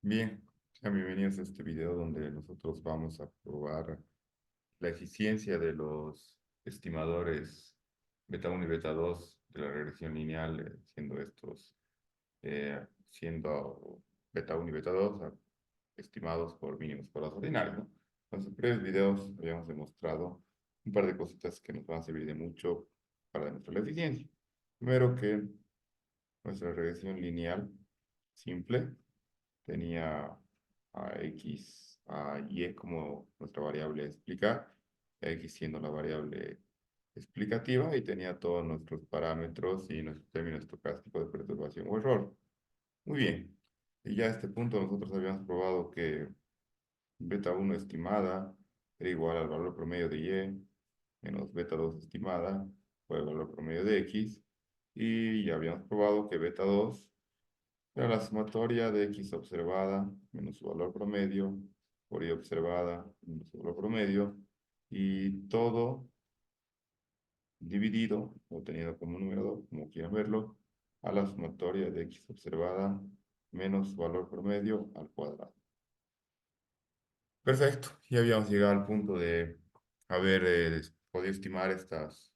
Bien, sean bienvenidos a este video donde nosotros vamos a probar la eficiencia de los estimadores beta 1 y beta 2 de la regresión lineal, siendo beta 1 y beta 2 estimados por mínimos cuadrados ordinarios, ¿no? Entonces, en previos videos habíamos demostrado un par de cositas que nos van a servir de mucho para demostrar la eficiencia. Primero que nuestra regresión lineal simple tenía a y como nuestra variable a explicar, x siendo la variable explicativa y tenía todos nuestros parámetros y nuestro término estocástico de perturbación o error. Muy bien. Y ya a este punto nosotros habíamos probado que beta 1 estimada era igual al valor promedio de y menos beta 2 estimada por el valor promedio de x. Y ya habíamos probado que beta 2 era la sumatoria de x observada menos su valor promedio por y observada menos su valor promedio y todo dividido o tenido como numerador, como quieran verlo, a la sumatoria de x observada menos su valor promedio al cuadrado. Perfecto, ya habíamos llegado al punto de haber podido estimar estas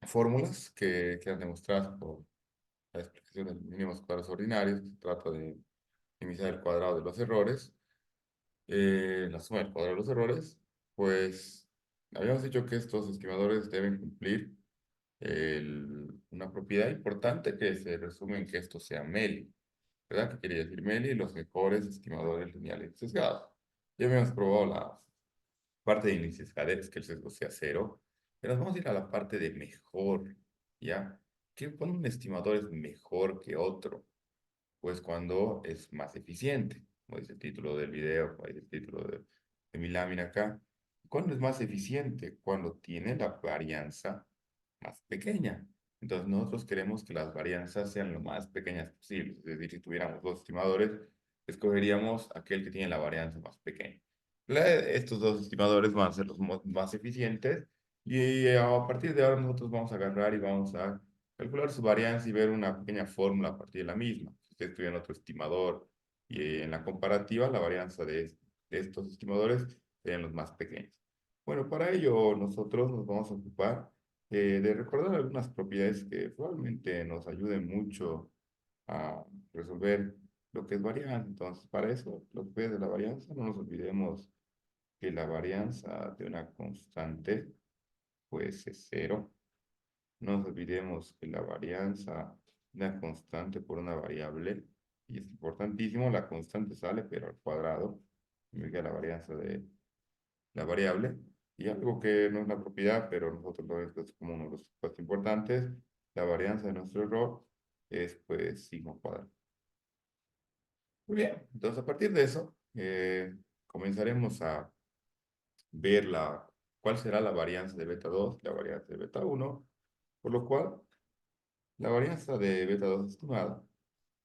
fórmulas que han demostrado por la explicación de los mínimos cuadrados ordinarios. Se trata de minimizar el cuadrado de los errores, la suma del cuadrado de los errores. Pues habíamos dicho que estos estimadores deben cumplir una propiedad importante que se resume en que esto sea MELI. ¿Verdad? ¿Qué quería decir MELI? Los mejores estimadores lineales sesgados. Ya habíamos probado la parte de índices cadets, que el sesgo sea cero. Pero nos vamos a ir a la parte de mejor, ¿ya? Cuando un estimador es mejor que otro? Pues cuando es más eficiente, como dice el título del video, como dice el título de mi lámina acá. ¿Cuándo es más eficiente? Cuando tiene la varianza más pequeña. Entonces nosotros queremos que las varianzas sean lo más pequeñas posibles. Es decir, si tuviéramos dos estimadores, escogeríamos aquel que tiene la varianza más pequeña. Estos dos estimadores van a ser los más eficientes y a partir de ahora nosotros vamos a agarrar y vamos a calcular su varianza y ver una pequeña fórmula a partir de la misma. Si ustedes tuvieran otro estimador y en la comparativa, la varianza de estos estimadores serían los más pequeños. Bueno, para ello nosotros nos vamos a ocupar de recordar algunas propiedades que probablemente nos ayuden mucho a resolver lo que es varianza. Entonces, para eso, lo que es de la varianza, no nos olvidemos que la varianza de una constante, pues es cero. No nos olvidemos que la varianza de una constante por una variable, y es importantísimo, la constante sale, pero al cuadrado, significa la varianza de la variable. Y algo que no es una propiedad, pero nosotros lo vemos como uno de los supuestos importantes, la varianza de nuestro error es pues sigma cuadrado. Muy bien, entonces a partir de eso, comenzaremos a ver cuál será la varianza de beta 2, la varianza de beta 1, por lo cual la varianza de beta 2 estimada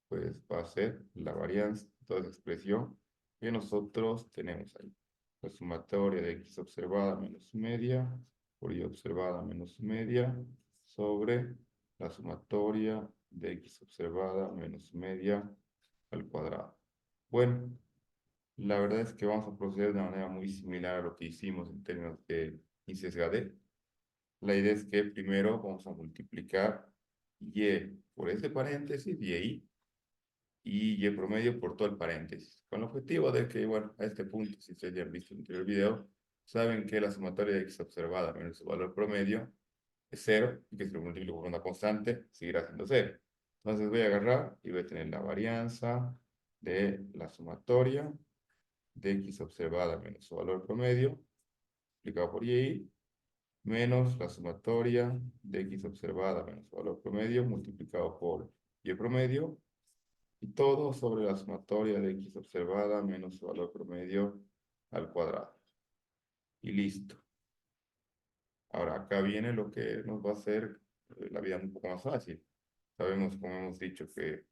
pues va a ser la varianza, toda esa expresión que nosotros tenemos ahí. La sumatoria de x observada menos su media por y observada menos su media sobre la sumatoria de x observada menos su media al cuadrado. Bueno, la verdad es que vamos a proceder de una manera muy similar a lo que hicimos en términos de ICSGAD. La idea es que primero vamos a multiplicar y por ese paréntesis y promedio por todo el paréntesis, con el objetivo de que, bueno, a este punto, si ustedes ya han visto el anterior video, saben que la sumatoria de x observada menos su valor promedio es cero, y que si lo multiplico por una constante, seguirá siendo cero. Entonces voy a agarrar y voy a tener la varianza de la sumatoria de x observada menos su valor promedio, multiplicado por y, menos la sumatoria de x observada menos su valor promedio, multiplicado por y promedio, y todo sobre la sumatoria de x observada menos su valor promedio al cuadrado. Y listo. Ahora, acá viene lo que nos va a hacer la vida un poco más fácil. Sabemos, como hemos dicho, que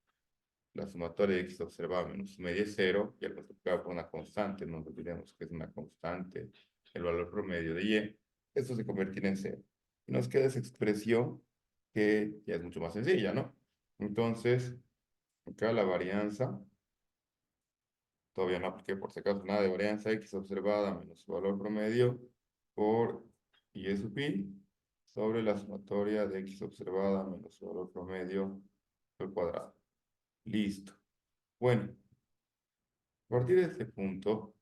la sumatoria de x observada menos su media es cero, y al multiplicar por una constante, no olvidemos que es una constante, el valor promedio de y, esto se convertirá en cero. Y nos queda esa expresión que ya es mucho más sencilla, ¿no? Entonces, acá la varianza todavía no apliqué por si acaso nada de varianza X observada menos su valor promedio por Y sub I sobre la sumatoria de X observada menos su valor promedio al cuadrado. Listo. Bueno, a partir de este punto,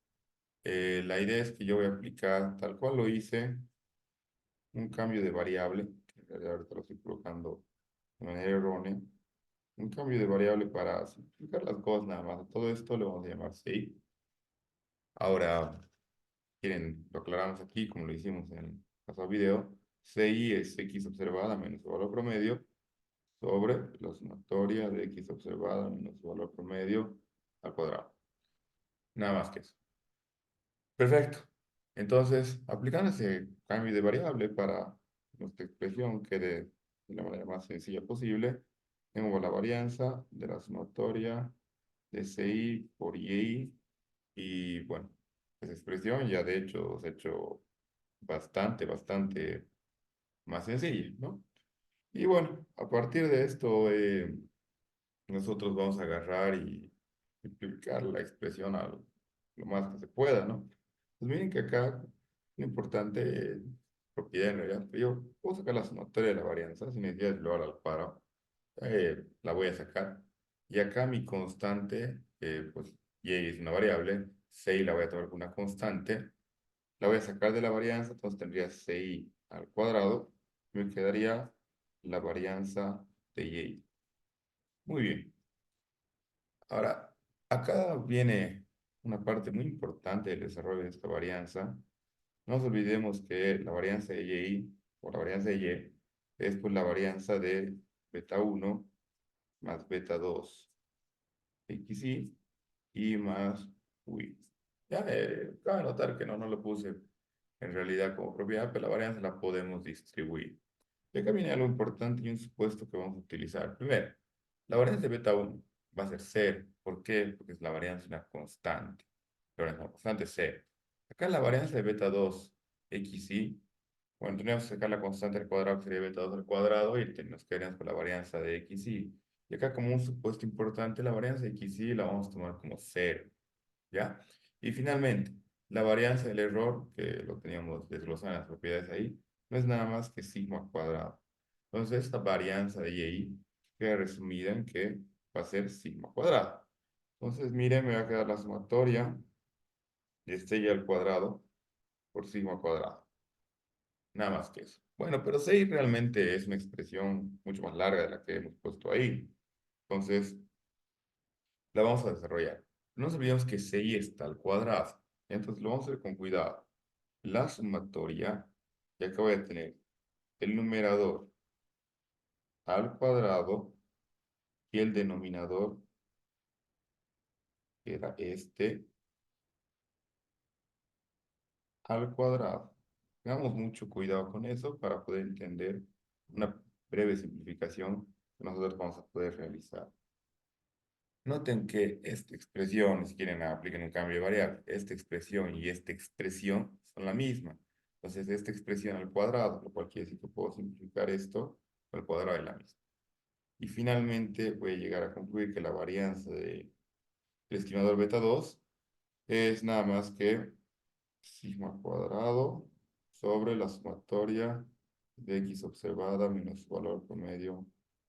la idea es que yo voy a aplicar, tal cual lo hice, un cambio de variable, que en realidad ahorita lo estoy colocando de manera errónea, un cambio de variable para simplificar las cosas nada más. A todo esto le vamos a llamar CI. Ahora, quieren, lo aclaramos aquí, como lo hicimos en el pasado video. CI es X observada menos su valor promedio sobre la sumatoria de X observada menos su valor promedio al cuadrado. Nada más que eso. Perfecto. Entonces, aplicando ese cambio de variable para que nuestra expresión quede de la manera más sencilla posible, tengo la varianza de la sumatoria de CI por YI y bueno, esa expresión ya de hecho se ha hecho bastante más sencilla, ¿no? Y bueno, a partir de esto, nosotros vamos a agarrar y simplificar la expresión lo más que se pueda, ¿no? Pues miren que acá lo importante propiedad en realidad, yo puedo sacar la sumatoria de la varianza sin necesidad de llevar al cuadrado, la voy a sacar. Y acá mi constante, pues y es una variable, 6 la voy a tomar como una constante, la voy a sacar de la varianza, entonces tendría 6 al cuadrado, me quedaría la varianza de y. Muy bien. Ahora, acá viene una parte muy importante del desarrollo de esta varianza. No nos olvidemos que la varianza de y, o la varianza de y, es pues la varianza de beta 1 más beta 2 xy y más uy. Ya, cabe notar que no lo puse en realidad como propiedad, pero la varianza la podemos distribuir. Y acá viene algo importante y un supuesto que vamos a utilizar. Primero, la varianza de beta 1 va a ser cero. ¿Por qué? Porque es la varianza de una constante. La varianza de una constante es cero. Acá la varianza de beta 2 xy, bueno, tenemos que sacar la constante al cuadrado, que sería beta 2 al cuadrado, y nos quedaríamos con la varianza de xy. Y acá como un supuesto importante, la varianza de xy la vamos a tomar como cero. ¿Ya? Y finalmente, la varianza del error, que lo teníamos desglosado en las propiedades ahí, no es nada más que sigma cuadrado. Entonces, esta varianza de y queda resumida en que va a ser sigma cuadrado. Entonces, miren, me va a quedar la sumatoria de este y al cuadrado por sigma cuadrado. Nada más que eso. Bueno, pero 6 realmente es una expresión mucho más larga de la que hemos puesto ahí. Entonces, la vamos a desarrollar. No nos olvidemos que 6 está al cuadrado. Entonces, lo vamos a hacer con cuidado. La sumatoria, y acá voy a tener el numerador al cuadrado y el denominador, que era este, al cuadrado. Tengamos mucho cuidado con eso para poder entender una breve simplificación que nosotros vamos a poder realizar. Noten que esta expresión, si quieren apliquen un cambio de variable, esta expresión y esta expresión son la misma. Entonces, esta expresión al cuadrado, lo cual quiere decir que puedo simplificar esto al cuadrado de la misma. Y finalmente voy a llegar a concluir que la varianza del estimador beta 2 es nada más que sigma cuadrado sobre la sumatoria de x observada menos su valor promedio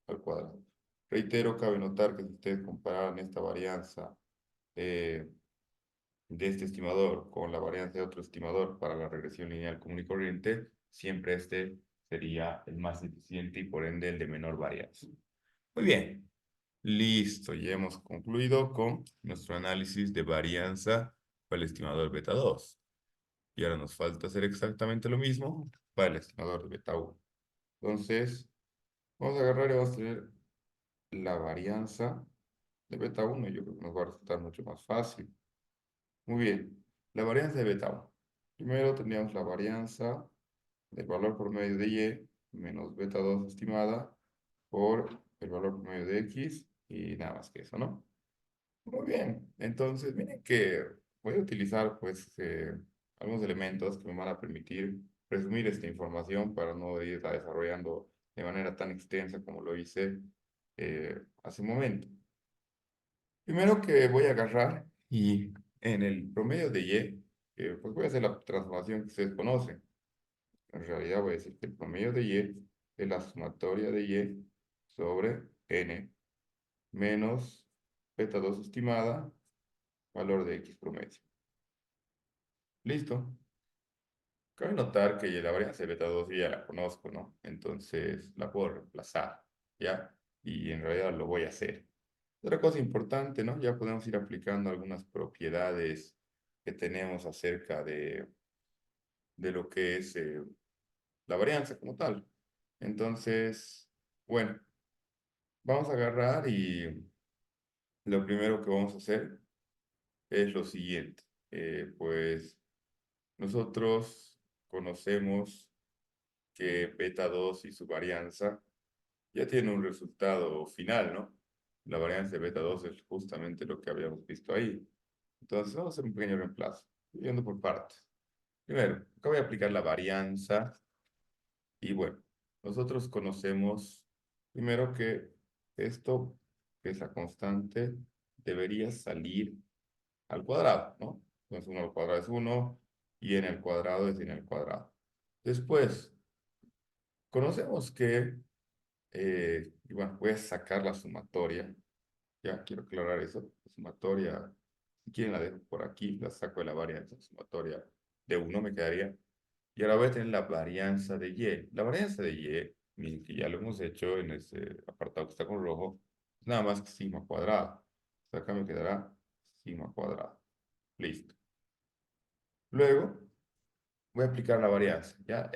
al cuadrado. Reitero, cabe notar que si ustedes compararan esta varianza eh, de este estimador con la varianza de otro estimador para la regresión lineal común y corriente, siempre este sería el más eficiente y por ende el de menor varianza. Muy bien. Listo, ya hemos concluido con nuestro análisis de varianza para el estimador beta 2. Y ahora nos falta hacer exactamente lo mismo para el estimador beta 1. Entonces, vamos a agarrar y vamos a tener la varianza de beta 1. Yo creo que nos va a resultar mucho más fácil. Muy bien, la varianza de beta 1. Primero tendríamos la varianza del valor promedio de y menos beta 2 estimada por el valor promedio de x y nada más que eso, ¿no? Muy bien, entonces miren que voy a utilizar pues algunos elementos que me van a permitir resumir esta información para no irla desarrollando de manera tan extensa como lo hice hace un momento. Primero que voy a agarrar Y en el promedio de y, pues voy a hacer la transformación que ustedes conocen. En realidad voy a decir que el promedio de y es la sumatoria de y sobre n menos beta 2 estimada, valor de x promedio. ¿Listo? Cabe notar que la varianza de beta 2 yo ya la conozco, ¿no? Entonces la puedo reemplazar, ¿ya? Y en realidad lo voy a hacer. Otra cosa importante, ¿no? Ya podemos ir aplicando algunas propiedades que tenemos acerca de lo que es la varianza como tal. Entonces, bueno, vamos a agarrar y lo primero que vamos a hacer es lo siguiente. Pues nosotros conocemos que beta 2 y su varianza ya tiene un resultado final, ¿no? La varianza de beta 2 es justamente lo que habíamos visto ahí. Entonces vamos a hacer un pequeño reemplazo, yendo por partes. Primero, acá voy a aplicar la varianza y bueno, nosotros conocemos primero que esto, que es la constante, debería salir al cuadrado, ¿no? Entonces 1 al cuadrado es 1 y n al cuadrado es n al cuadrado. Después, conocemos que, y bueno, voy a sacar la sumatoria. Ya quiero aclarar eso. La sumatoria, si quieren la dejo por aquí, la saco de la varianza. Sumatoria de 1 me quedaría. Y ahora voy a tener la varianza de y. La varianza de y, miren que ya lo hemos hecho en ese apartado que está con rojo, es nada más que sigma cuadrado. O sea, acá me quedará sigma cuadrado. Listo. Luego voy a aplicar la varianza. ¿Ya?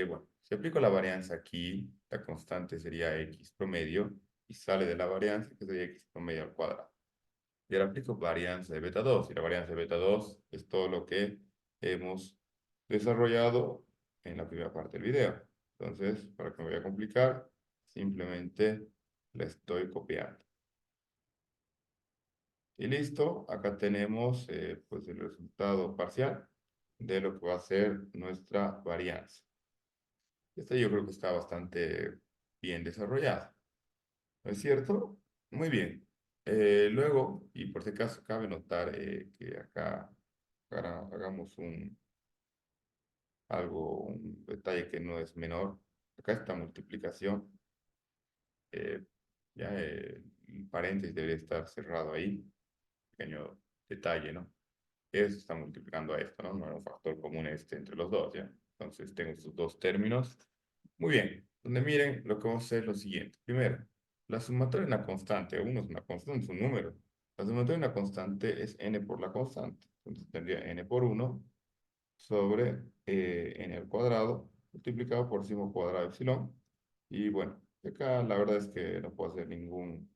Bueno, si aplico la varianza aquí, la constante sería x promedio y sale de la varianza que sería x promedio al cuadrado. Y ahora aplico varianza de beta 2. Y la varianza de beta 2 es todo lo que hemos desarrollado en la primera parte del video. Entonces, para que no me vaya a complicar, simplemente la estoy copiando. Y listo, acá tenemos pues el resultado parcial de lo que va a ser nuestra varianza. Esta yo creo que está bastante bien desarrollada. ¿No es cierto? Muy bien. Luego, y por si acaso cabe notar que acá hagamos un detalle que no es menor. Acá esta multiplicación, eh, ya el paréntesis debe estar cerrado ahí. Pequeño detalle, ¿no? Eso está multiplicando a esto, ¿no? No hay un factor común este entre los dos, ¿ya? Entonces tengo estos dos términos. Muy bien. Donde miren, lo que vamos a hacer es lo siguiente. Primero, la sumatoria de una constante. Uno es una constante, es un número. La sumatoria de una constante es n por la constante. Entonces tendría n por 1 sobre n al cuadrado multiplicado por sigma cuadrado de epsilon. Y bueno, acá la verdad es que no puedo hacer ningún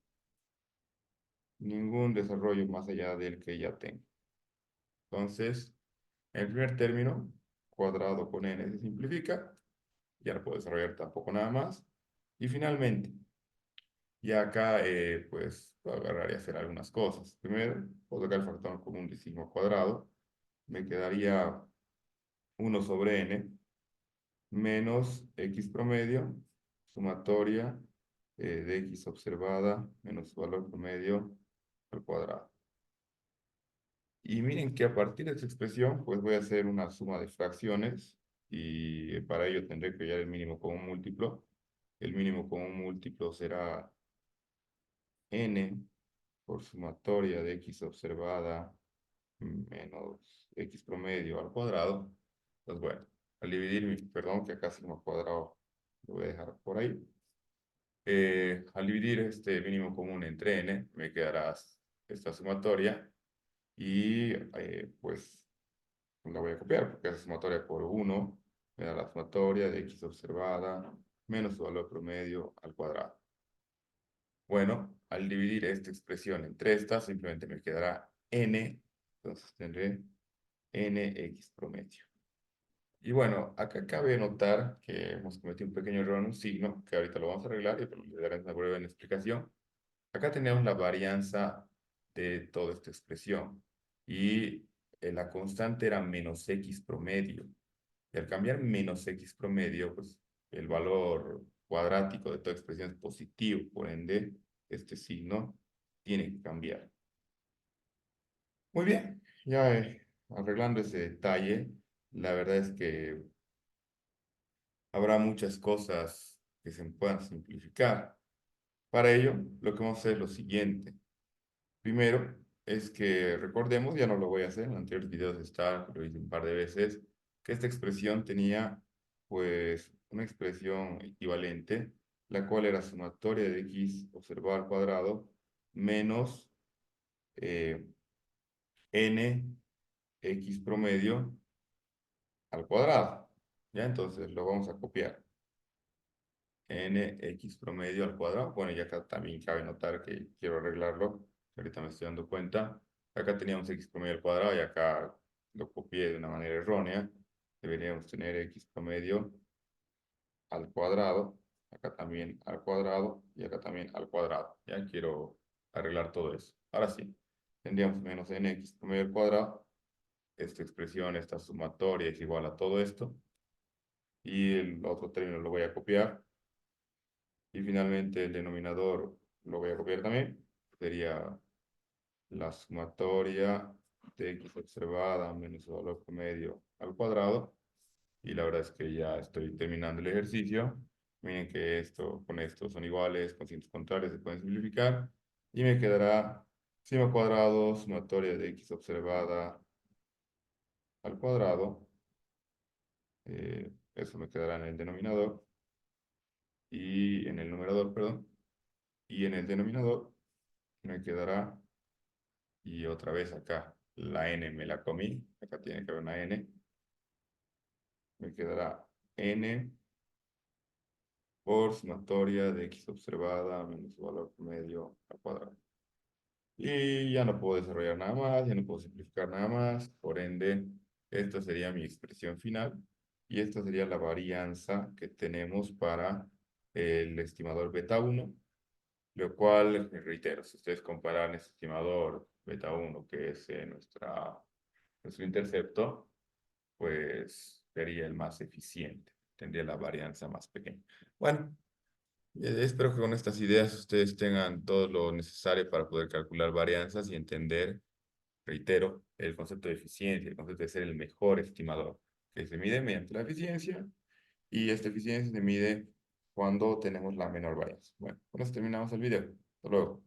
desarrollo más allá del que ya tengo. Entonces, el primer término, cuadrado con n, se simplifica. Ya no puedo desarrollar tampoco nada más. Y finalmente, ya acá, pues, puedo agarrar y hacer algunas cosas. Primero, puedo sacar el factor común de sigma cuadrado. Me quedaría 1 sobre n menos x promedio, sumatoria de x observada menos su valor promedio al cuadrado. Y miren que a partir de esta expresión, pues voy a hacer una suma de fracciones y para ello tendré que hallar el mínimo común múltiplo. El mínimo común múltiplo será n por sumatoria de x observada menos x promedio al cuadrado. Pues bueno, al dividir, perdón, que acá sigma cuadrado lo voy a dejar por ahí. Al dividir este mínimo común entre n, me quedará esta sumatoria y pues la voy a copiar porque es sumatoria por 1 me da la sumatoria de x observada menos su valor promedio al cuadrado. Bueno, al dividir esta expresión entre estas, simplemente me quedará n, entonces tendré nx promedio. Y bueno, acá cabe notar que hemos cometido un pequeño error en un signo, que ahorita lo vamos a arreglar y le daré una breve explicación. Acá tenemos la varianza de toda esta expresión y la constante era menos x promedio. Y al cambiar menos x promedio, pues el valor cuadrático de toda expresión es positivo, por ende, este signo tiene que cambiar. Muy bien, ya arreglando ese detalle, la verdad es que habrá muchas cosas que se puedan simplificar. Para ello, lo que vamos a hacer es lo siguiente. Primero, es que recordemos, ya no lo voy a hacer, en anteriores videos está, lo hice un par de veces, que esta expresión tenía, pues, una expresión equivalente, la cual era sumatoria de x observado al cuadrado menos eh, n x promedio al cuadrado. ¿Ya? Entonces lo vamos a copiar. Nx promedio al cuadrado. Bueno, y acá también cabe notar que quiero arreglarlo. Ahorita me estoy dando cuenta. Acá teníamos x promedio al cuadrado y acá lo copié de una manera errónea. Deberíamos tener x promedio al cuadrado. Acá también al cuadrado y acá también al cuadrado. Ya quiero arreglar todo eso. Ahora sí. Tendríamos menos nx promedio al cuadrado. Esta expresión, esta sumatoria es igual a todo esto. Y el otro término lo voy a copiar. Y finalmente el denominador lo voy a copiar también. Sería la sumatoria de x observada menos su valor promedio al cuadrado. Y la verdad es que ya estoy terminando el ejercicio. Miren que esto con esto son iguales, con signos contrarios se pueden simplificar. Y me quedará sigma cuadrado, sumatoria de x observada al cuadrado. Eso me quedará en el denominador. Y en el numerador, perdón. Y en el denominador me quedará, y otra vez acá, la n me la comí, acá tiene que haber una n, me quedará n por sumatoria de x observada menos su valor promedio al cuadrado. Y ya no puedo desarrollar nada más, ya no puedo simplificar nada más, por ende, esta sería mi expresión final, y esta sería la varianza que tenemos para el estimador beta 1. Lo cual, reitero, si ustedes comparan este estimador beta 1, que es nuestro intercepto, pues sería el más eficiente, tendría la varianza más pequeña. Bueno, espero que con estas ideas ustedes tengan todo lo necesario para poder calcular varianzas y entender, reitero, el concepto de eficiencia, el concepto de ser el mejor estimador, que se mide mediante la eficiencia, y esta eficiencia se mide cuando tenemos la menor varianza. Bueno, con eso terminamos el video. Hasta luego.